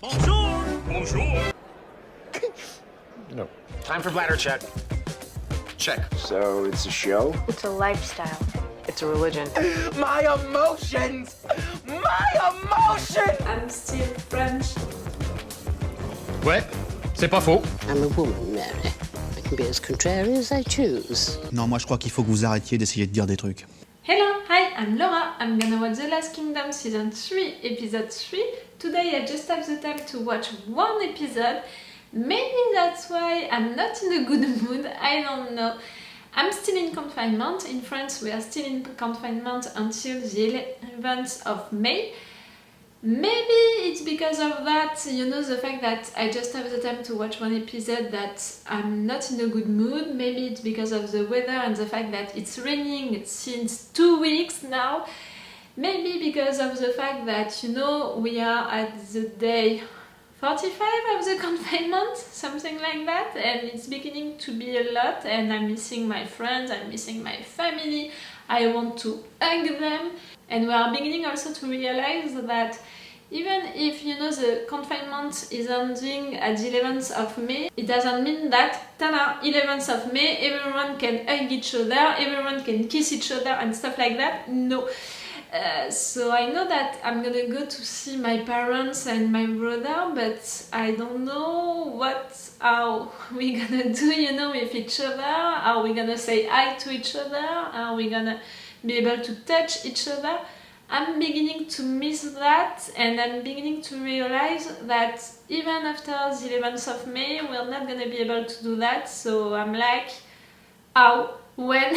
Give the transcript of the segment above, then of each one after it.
Bonjour! Bonjour! No. Time for bladder check. Check. So it's a show? It's a lifestyle. It's a religion. My emotions! My emotions! I'm still French. Ouais, c'est pas faux. I'm a woman, Mary. I can be as contrary as I choose. Non, moi je crois qu'il faut que vous arrêtiez d'essayer de dire des trucs. Hello, hi, I'm Laura. I'm gonna watch The Last Kingdom Season 3, Episode 3. Today I just have the time to watch one episode. Maybe that's why I'm not in a good mood, I don't know. I'm still in confinement. In France we are still in confinement until the 11th of May. Maybe it's because of that, you know, the fact that I just have the time to watch one episode that I'm not in a good mood. Maybe it's because of the weather and the fact that it's raining since 2 weeks now. Maybe because of the fact that, you know, we are at the day 45 of the confinement, something like that, and it's beginning to be a lot, and I'm missing my friends, I'm missing my family, I want to hug them, and we are beginning also to realize that even if, you know, the confinement is ending at the 11th of May, it doesn't mean that, tada, 11th of May, everyone can hug each other, everyone can kiss each other and stuff like that. No. So I know that I'm gonna go to see my parents and my brother, but I don't know how we gonna do, you know, with each other. Are we gonna say hi to each other? Are we gonna be able to touch each other? I'm beginning to miss that, and I'm beginning to realize that even after the 11th of May, we're not gonna be able to do that. So I'm like, how? When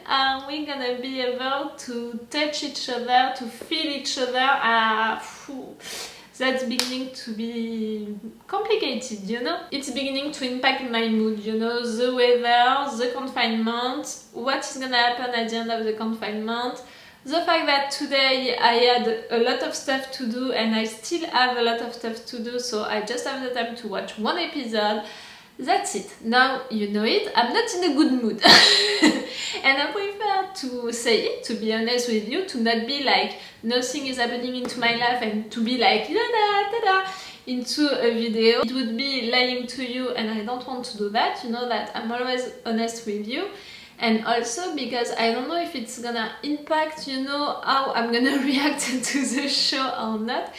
are we gonna be able to touch each other, to feel each other? That's beginning to be complicated, you know? It's beginning to impact my mood, you know? The weather, the confinement, what is gonna happen at the end of the confinement, the fact that today I had a lot of stuff to do and I still have a lot of stuff to do, so I just have the time to watch one episode. That's it. Now you know it. I'm not in a good mood. And I prefer to say it, to be honest with you, to not be like nothing is happening into my life and to be like da-da, into a video. It would be lying to you and I don't want to do that. You know that I'm always honest with you. And also because I don't know if it's gonna impact, you know, how I'm gonna react to the show or not.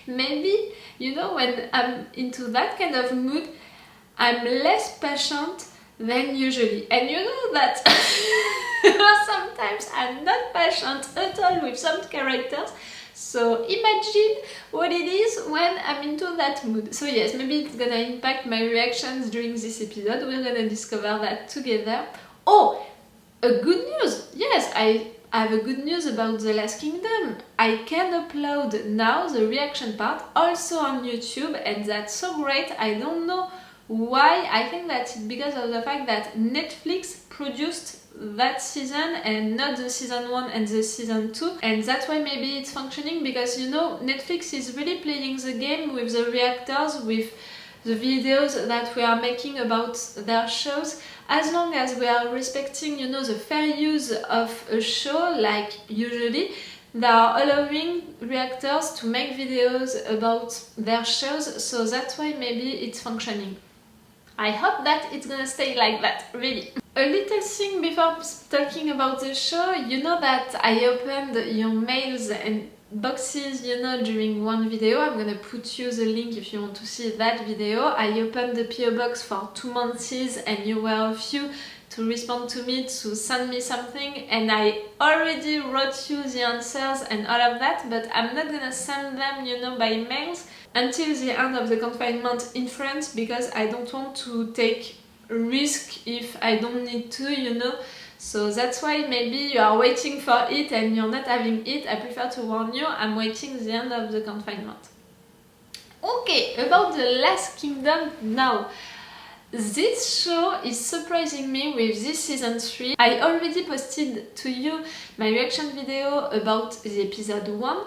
Maybe, you know, when I'm into that kind of mood, I'm less patient than usually, and you know that sometimes I'm not patient at all with some characters, so imagine what it is when I'm into that mood. So yes, maybe it's gonna impact my reactions during this episode, we're gonna discover that together. Oh, a good news! Yes, I have a good news about The Last Kingdom. I can upload now the reaction part also on YouTube, and that's so great. I don't know why. I think that's because of the fact that Netflix produced that season and not the season 1 and the season 2, and that's why maybe it's functioning, because, you know, Netflix is really playing the game with the reactors, with the videos that we are making about their shows. As long as we are respecting, you know, the fair use of a show, like usually they are allowing reactors to make videos about their shows, so that's why maybe it's functioning. I hope that it's gonna stay like that, really. A little thing before talking about the show, you know that I opened your mails and boxes, you know, during one video. I'm gonna put you the link if you want to see that video. I opened the PO box for 2 months and you were a few to respond to me, to send me something, and I already wrote you the answers and all of that, but I'm not gonna send them, you know, by mails until the end of the confinement in France, because I don't want to take risk if I don't need to, you know. So that's why maybe you are waiting for it and you're not having it. I prefer to warn you, I'm waiting the end of the confinement. Okay, about The Last Kingdom now. This show is surprising me with this season 3. I already posted to you my reaction video about the episode 1,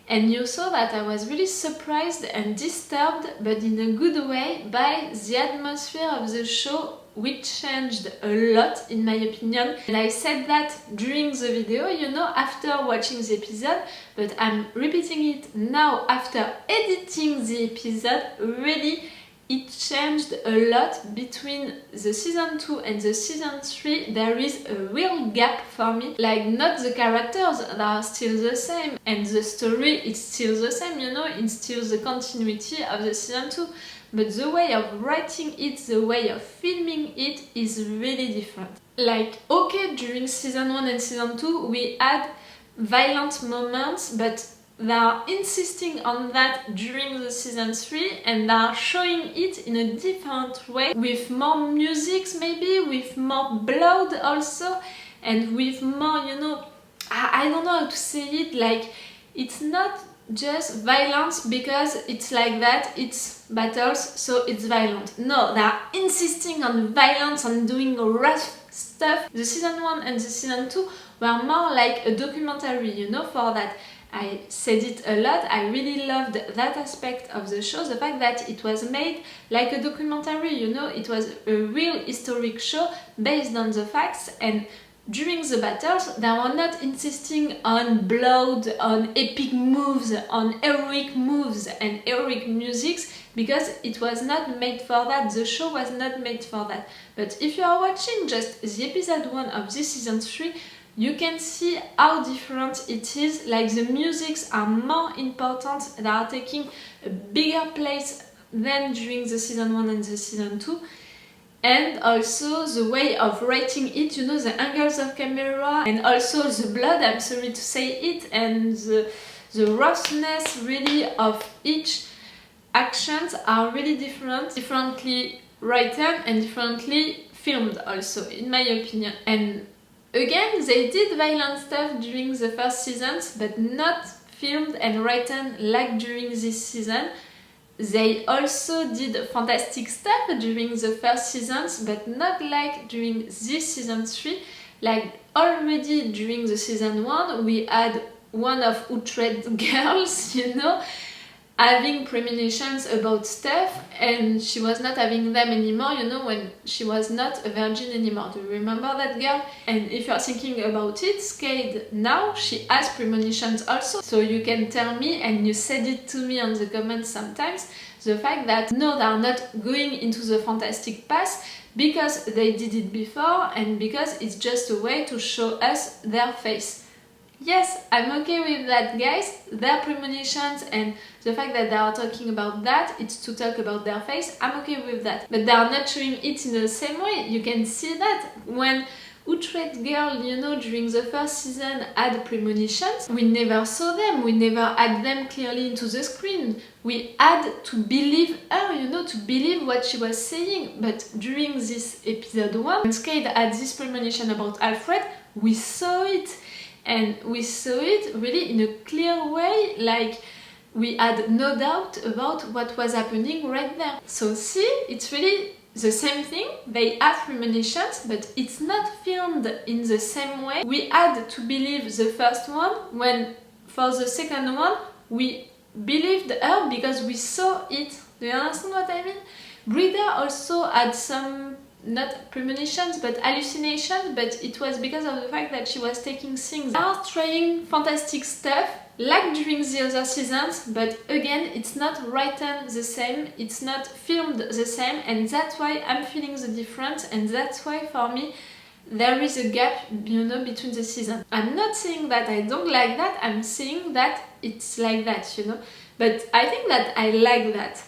and you saw that I was really surprised and disturbed, but in a good way, by the atmosphere of the show we changed a lot in my opinion, and I said that during the video, you know, after watching the episode, but I'm repeating it now after editing the episode. Really, it changed a lot between the season 2 and the season 3. There is a real gap for me. Like, not the characters that are still the same, and the story is still the same, you know, it's still the continuity of the season 2. But the way of writing it, the way of filming it is really different. Like, okay, during season 1 and season 2 we had violent moments, but they are insisting on that during the season 3, and they are showing it in a different way, with more music maybe, with more blood also, and with more, you know, I don't know how to say it, like, it's not just violence because it's like that, it's battles, so it's violent. No, they are insisting on violence, on doing rough stuff. The season 1 and the season 2 were more like a documentary, you know, for that. I said it a lot, I really loved that aspect of the show, the fact that it was made like a documentary, you know, it was a real historic show based on the facts, and during the battles they were not insisting on blood, on epic moves, on heroic moves and heroic musics, because it was not made for that, the show was not made for that. But if you are watching just the episode 1 of this season 3, you can see how different it is. Like, the musics are more important, they are taking a bigger place than during the season 1 and the season 2. And also the way of writing it, you know, the angles of camera, and also the blood, I'm sorry to say it, and the roughness really of each actions are really different, differently written and differently filmed also, in my opinion. And again, they did violent stuff during the first seasons, but not filmed and written like during this season. They also did fantastic stuff during the first seasons, but not like during this season 3. Like, already during the season 1, we had one of Uthred girls, you know, having premonitions about stuff, and she was not having them anymore, you know, when she was not a virgin anymore. Do you remember that girl? And if you're thinking about it, Skade now, she has premonitions also. So you can tell me, and you said it to me on the comments sometimes, the fact that no, they are not going into the fantastic past because they did it before, and because it's just a way to show us their face. Yes, I'm okay with that, guys. Their premonitions and the fact that they are talking about that, it's to talk about their face, I'm okay with that. But they are not showing it in the same way. You can see that when Uthred girl, you know, during the first season had premonitions, we never saw them, we never had them clearly into the screen. We had to believe her, you know, to believe what she was saying. But during this episode 1, when Skade had this premonition about Alfred, we saw it. And we saw it really in a clear way, like we had no doubt about what was happening right there. So see, it's really the same thing. They have premonitions, but it's not filmed in the same way. We had to believe the first one, when for the second one, we believed her because we saw it. Do you understand what I mean? Breeder also had some, not premonitions, but hallucinations, but it was because of the fact that she was taking things. They are trying fantastic stuff, like during the other seasons, but again, it's not written the same, it's not filmed the same, and that's why I'm feeling the difference, and that's why, for me, there is a gap, you know, between the seasons. I'm not saying that I don't like that, I'm saying that it's like that, you know, but I think that I like that.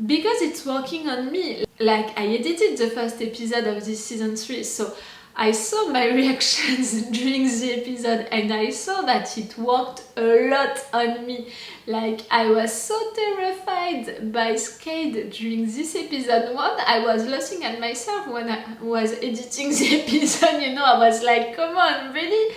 Because it's working on me. Like, I edited the first episode of this season 3, so I saw my reactions during the episode, and I saw that it worked a lot on me. Like, I was so terrified by Skade during this episode 1, I was laughing at myself when I was editing the episode, you know, I was like, come on, really?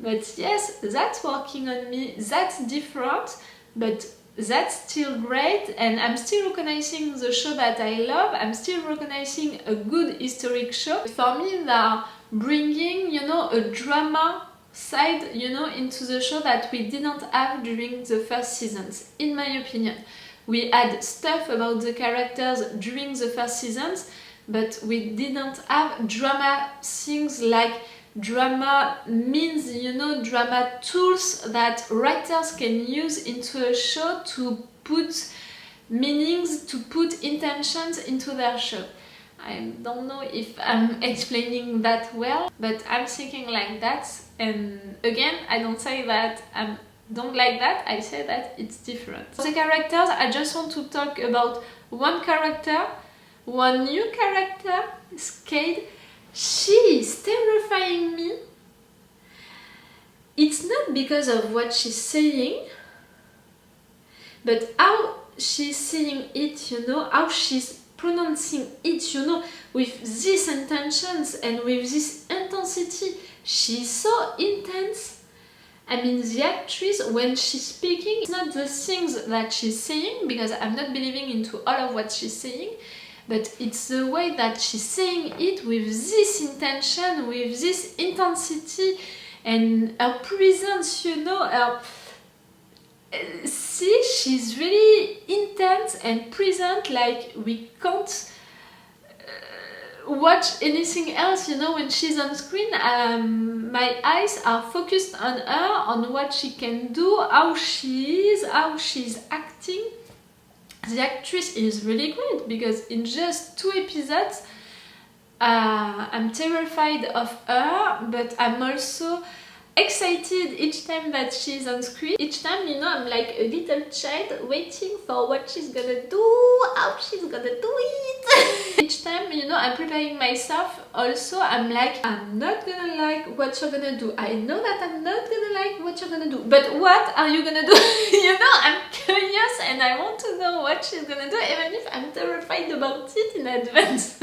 But yes, that's working on me, that's different, but that's still great, and I'm still recognizing the show that I love. I'm still recognizing a good historic show. For me, they are bringing, you know, a drama side, you know, into the show that we didn't have during the first seasons, in my opinion. We had stuff about the characters during the first seasons, but we didn't have drama things like drama means, you know, drama tools that writers can use into a show to put meanings, to put intentions into their show. I don't know if I'm explaining that well, but I'm thinking like that. And again, I don't say that I don't like that, I say that it's different. For the characters, I just want to talk about one character, one new character, Skade. She is terrifying me. It's not because of what she's saying, but how she's saying it, you know, how she's pronouncing it, you know, with these intentions and with this intensity. She's so intense. I mean, the actress, when she's speaking, it's not the things that she's saying, because I'm not believing into all of what she's saying, but it's the way that she's saying it with this intention, with this intensity, and her presence, you know, her... See, she's really intense and present, like we can't watch anything else, you know, when she's on screen. My eyes are focused on her, on what she can do, how she is, how she's acting. The actress is really great, because in just 2 episodes I'm terrified of her, but I'm also excited each time that she's on screen. Each time, you know, I'm like a little child waiting for what she's gonna do, how she's gonna do it. Each time, you know, I'm preparing myself. Also, I'm like, I'm not gonna like what you're gonna do. I know that I'm not gonna like what you're gonna do, but what are you gonna do? You know, I'm curious and I want to know what she's gonna do, even if I'm terrified about it in advance.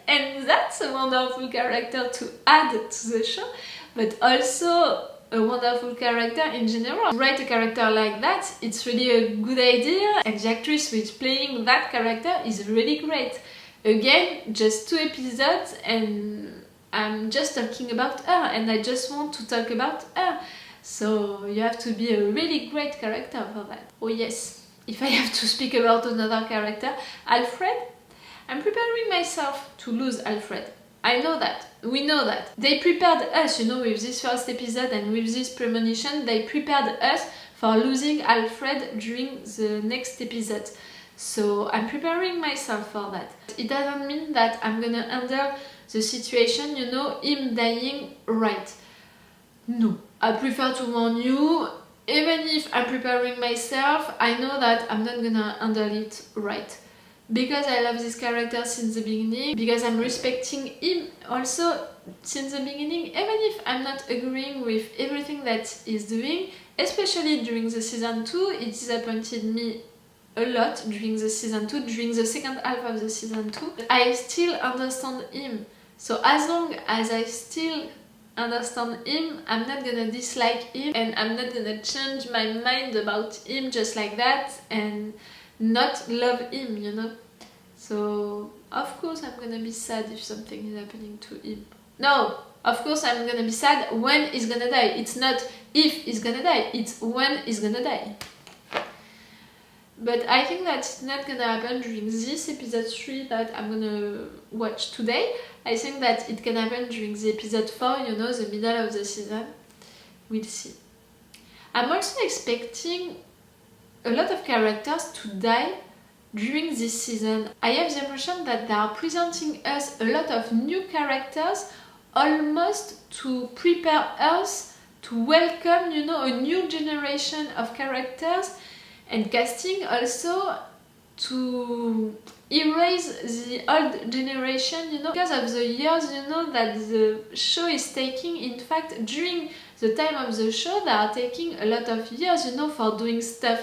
And that's a wonderful character to add to the show, but also a wonderful character in general. To write a character like that, it's really a good idea, and the actress who is playing that character is really great. Again, just 2 episodes and I'm just talking about her, and I just want to talk about her. So you have to be a really great character for that. Oh yes, if I have to speak about another character, Alfred, I'm preparing myself to lose Alfred. I know that. We know that. They prepared us, you know, with this first episode and with this premonition, they prepared us for losing Alfred during the next episode. So I'm preparing myself for that. It doesn't mean that I'm gonna handle the situation, you know, him dying right. No. I prefer to warn you, even if I'm preparing myself, I know that I'm not gonna handle it right. Because I love this character since the beginning, because I'm respecting him also since the beginning, even if I'm not agreeing with everything that he's doing, especially during the season 2, it disappointed me a lot during the season 2, during the second half of the season 2. I still understand him, so as long as I still understand him, I'm not gonna dislike him, and I'm not gonna change my mind about him just like that and not love him, you know. So of course I'm gonna be sad if something is happening to him. No, of course I'm gonna be sad when he's gonna die. It's not if he's gonna die, it's when he's gonna die. But I think that it's not gonna happen during this episode 3 that I'm gonna watch today. I think that it can happen during the episode 4, you know, the middle of the season. We'll see. I'm also expecting a lot of characters to die during this season. I have the impression that they are presenting us a lot of new characters, almost to prepare us to welcome, you know, a new generation of characters, and casting also to erase the old generation, you know, because of the years, you know, that the show is taking. In fact, during the time of the show, they are taking a lot of years, you know, for doing stuff.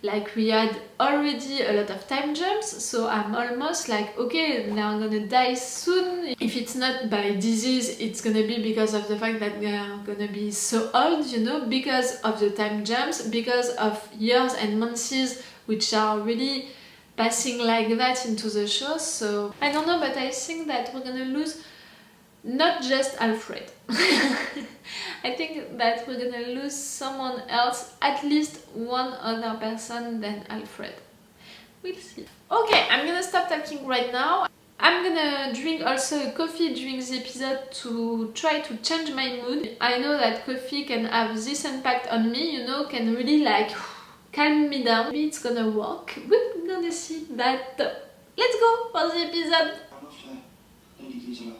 Like, we had already a lot of time jumps, so I'm almost like, okay, they're gonna die soon. If it's not by disease, it's gonna be because of the fact that they're gonna be so old, you know, because of the time jumps, because of years and months which are really passing like that into the show. So I don't know, but I think that we're gonna lose not just Alfred. I think that we're gonna lose someone else, at least one other person than Alfred. We'll see. Okay, I'm gonna stop talking right now. I'm gonna drink also a coffee during the episode to try to change my mood. I know that coffee can have this impact on me, you know, can really like calm me down. Maybe it's gonna work. We're gonna see, but let's go for the episode. I loved her, Lady Gisela.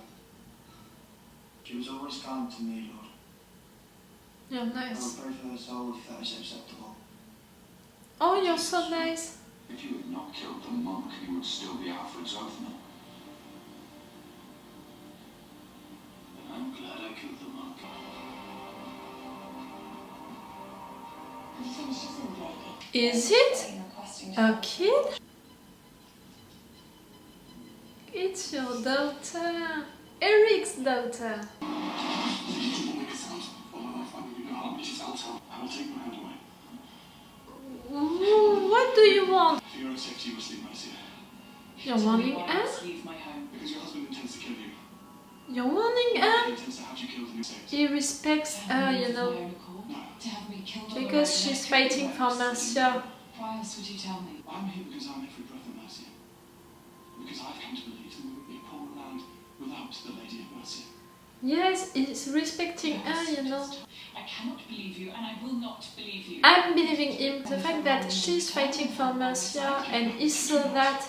She was always kind to me, Lord. You're I will nice. pray for her soul if that is acceptable. Oh, you're so nice. If you had not killed the monk, you would still be Alfred's oathman. I'm glad I killed the monk. Is it a kid? It's your daughter. Eric's daughter. Ooh, what do you want? For your own safety, you must leave Mercia. You're warning her? Because your husband intends to kill you. You're warning her? He intends to have you killed in your saves. He respects her, you know, because she's fighting for Mercia. Why else would you tell me? I'm here because I'm every brother Mercia. Because I've come to believe there would be a poor land without the Lady of Mercia. Yes, he's respecting her, you know. I cannot believe you, and I will not believe you. I'm believing him. The fact that she's fighting for Mercia and he saw that.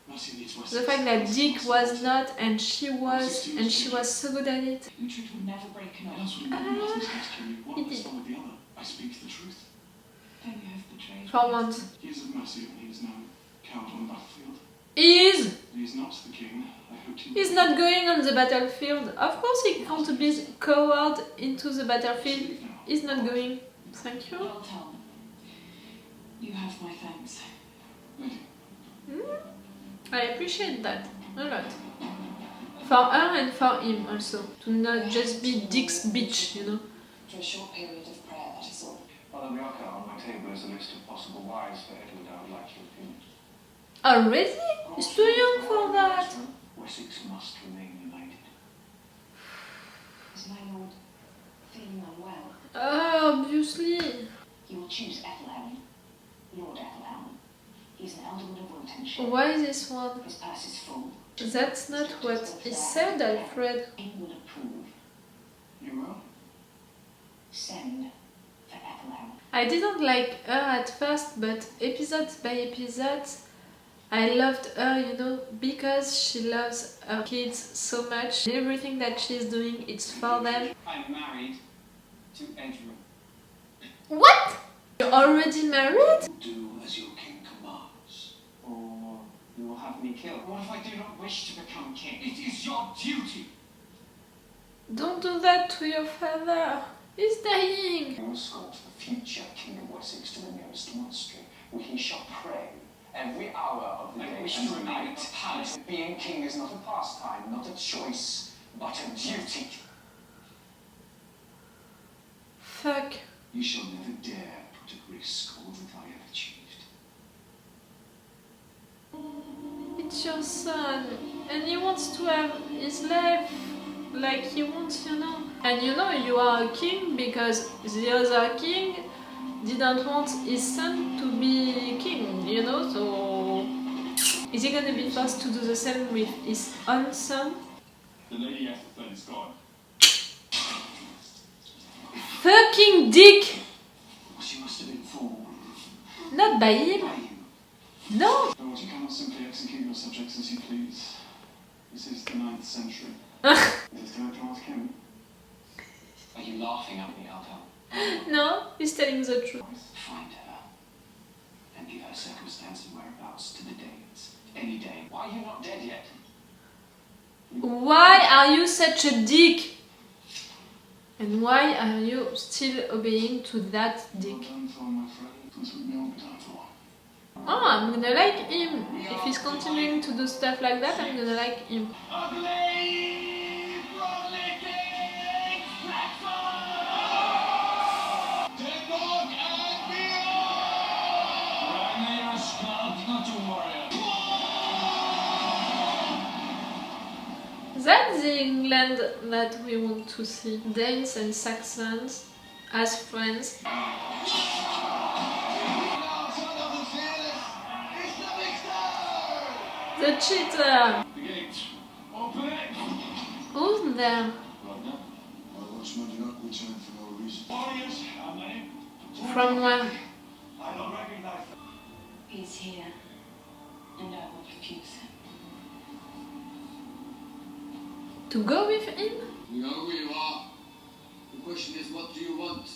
Mercia needs my The saves. fact that Dick was not and she was so good at it. Uthred would never break an What else oath. would you want? Nothing's going to kill you. One he was did. wrong with the other. I speak the truth. Then you have betrayed For me. once. He is of Mercia and he is now cowed on the battlefield. He is! He is not the king. I hoped he would. He's not going on the battlefield. Of course he can't be coward into the battlefield. He's not going. Thank you. Well done. You have my thanks. Lady, I appreciate that a lot. For her and for him also. To not just be Dick's bitch, you know. For a short period of prayer, that is all. Father Ragnar, on my table is a list of possible wives for Edward. I would like your opinion. Already? He's too young for that. Wessex must remain united. Is my lord feeling unwell? Obviously. You will choose Ethelhelm. Lord Ethelhelm. He's an alderman of Wiltonshire. Why this one? His purse is full. That's not what he said, Alfred. King will approve. You will? Send for Ethelhelm. I didn't like her at first, but episode by episode, I loved her, you know, because she loves her kids so much. Everything that she's doing, it's for them. I'm married to Edward. What? You're already married? Do as your king commands. Or you will have me killed. What if I do not wish to become king? It is your duty. Don't do that to your father. He's dying. You will escort the future king of Wessex to the nearest monastery, where he shall pray every hour of the I day wish and to remain in night. the palace. Being king is not a pastime, not a choice, but a duty. Fuck. You shall never dare put at risk all that I have achieved. It's your son. And he wants to have his life like he wants, you know. And you know you are a king because the other king didn't want his son to be king, you know, so is he gonna be forced to do the same with his own son? The Lady Ethelred is gone. Fucking dick! She must have been fooled Not by him. by you. No! Lord, you cannot simply execute your subjects as you please. This is the 9th century. Is it time to ask him? Are you laughing at me, Alfred? No, he's telling the truth. Find her and give her circumstance and whereabouts to the dates. Any day. Why are you not dead yet? Why are you such a dick? And why are you still obeying to that dick? Well done, Thor, my friend. This would be all the time for. Oh, I'm gonna like him. If he's continuing to do stuff like that, I'm gonna like him. That's the England that we want to see. Danes and Saxons as friends. The cheater! The gate. Open it! Who's there? Ragnar. My watchman did not return for no reason. Warriors, how many? From where? I don't recognize them. He's here, and I will refuse him. To go with him? We know who you are. The question is, what do you want?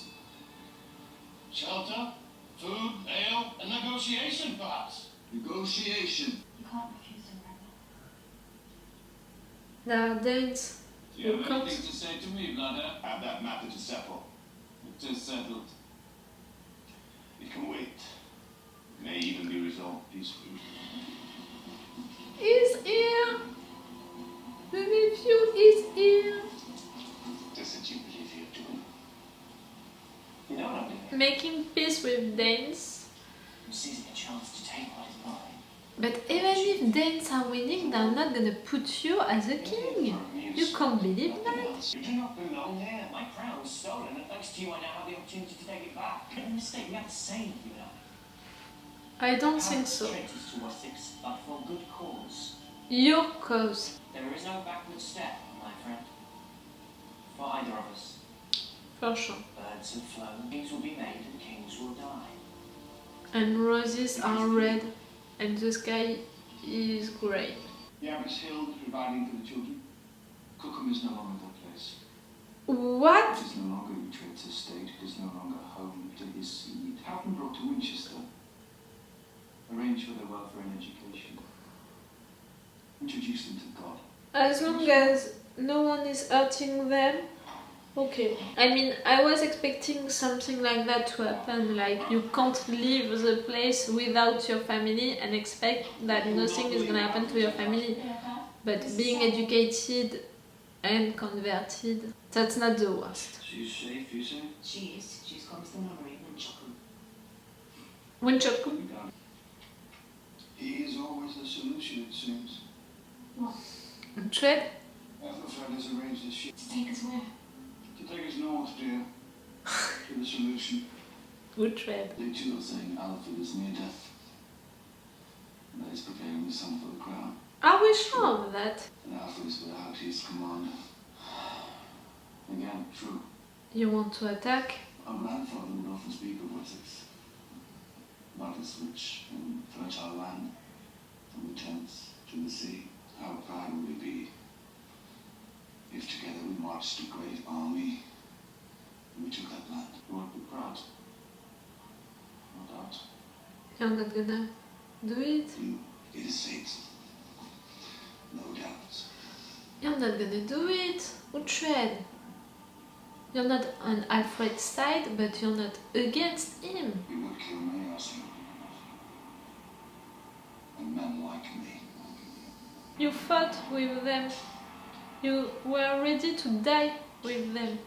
Shelter, food, ale, and negotiation, perhaps. Negotiation. You can't refuse him, Ragnar. There are Danes. Do you You have can't. anything to say to me, Vladimir? Have that matter to settle. It is settled. It can wait. It may even be resolved peacefully. He's here! The nephew is here! Does it you believe you're doing? You know what I'm doing? Making peace with Danes. I'm seizing a chance to take what is mine. But even if Danes are winning, they're not gonna put you as a king. You can't believe that. You do not belong here. My crown was stolen, and thanks to you, I now have the opportunity to take it back. Make no mistake, we have the same, you know. I don't think so. Traitors to Wessex, but for good cause. Your cause. There is no backward step, my friend. For either of us. For sure. Birds have flown, kings will be made, and kings will die. And roses are red, and the sky is grey. Yarris Hill is providing for the children. Cookham is no longer their place. What? It is no longer Uthred's estate. It is no longer home to his seed. Have them brought to Winchester. Arrange for their welfare and education. Introduce them to God. As long as no one is hurting them, okay. I mean, I was expecting something like that to happen, like you can't leave the place without your family and expect that nothing is gonna happen to your family. But being educated and converted, that's not the worst. She's safe, you say? She is. She's gone to the nunnery in Chuckle. Winchoku. He is always the solution, it seems. What? Uthred? Alfred has arranged a ship To take us where? to take us north, dear, to the solution. Uthred. They too are saying Alfred is near death. And that he's preparing the son for the crown. Are we sure of that? And Alfred is without his command. Again, true. You want to attack? Our grandfather would often speak of Wessex. About its rich and fertile land, from the Thames to the sea. How proud would we be if together we marched a great army and we took that land? We would be proud. No doubt. You're not gonna do it? You, it is fate. No doubt. You're not gonna do it, Uthred. You're not on Alfred's side, but you're not against him. We would kill many Osman. And men like me. You fought with them. You were ready to die with them.